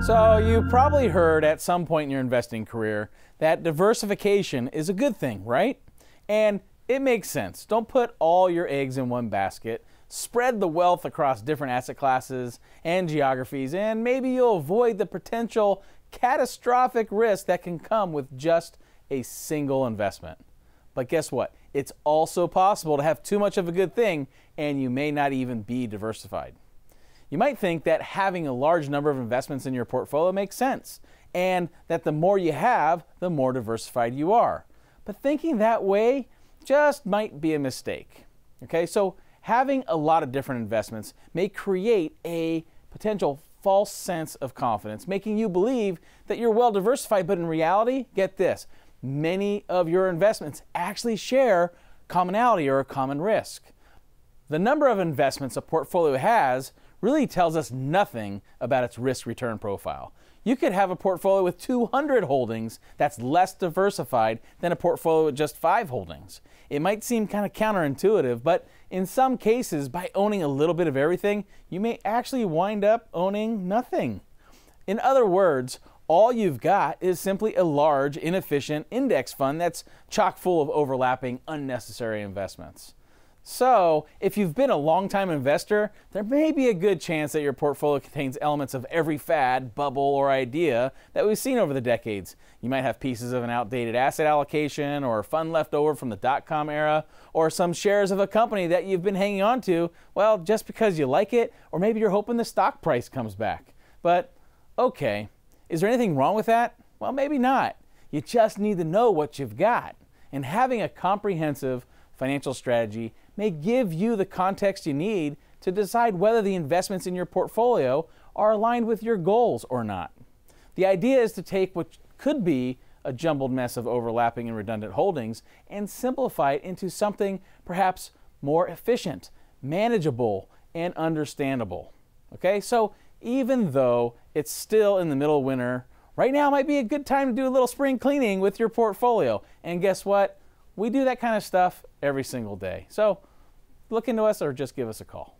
So you probably heard at some point in your investing career that diversification is a good thing, right? And it makes sense. Don't put all your eggs in one basket. Spread the wealth across different asset classes and geographies, and maybe you'll avoid the potential catastrophic risk that can come with just a single investment. But guess what? It's also possible to have too much of a good thing, and you may not even be diversified. You might think that having a large number of investments in your portfolio makes sense, and that the more you have, the more diversified you are. But thinking that way just might be a mistake. Okay, so having a lot of different investments may create a potential false sense of confidence, making you believe that you're well diversified, but in reality, get this, many of your investments actually share commonality or a common risk. The number of investments a portfolio has really tells us nothing about its risk-return profile. You could have a portfolio with 200 holdings that's less diversified than a portfolio with just 5 holdings. It might seem kind of counterintuitive, but in some cases, by owning a little bit of everything, you may actually wind up owning nothing. In other words, all you've got is simply a large, inefficient index fund that's chock full of overlapping, unnecessary investments. So, if you've been a long-time investor, there may be a good chance that your portfolio contains elements of every fad, bubble, or idea that we've seen over the decades. You might have pieces of an outdated asset allocation, or a fund left over from the dot-com era, or some shares of a company that you've been hanging on to, well, just because you like it, or maybe you're hoping the stock price comes back. But, okay, is there anything wrong with that? Well, maybe not. You just need to know what you've got. And having a comprehensive financial strategy may give you the context you need to decide whether the investments in your portfolio are aligned with your goals or not. The idea is to take what could be a jumbled mess of overlapping and redundant holdings and simplify it into something perhaps more efficient, manageable, and understandable. Okay, so even though it's still in the middle of winter, right now might be a good time to do a little spring cleaning with your portfolio. And guess what? We do that kind of stuff every single day. So look into us or just give us a call.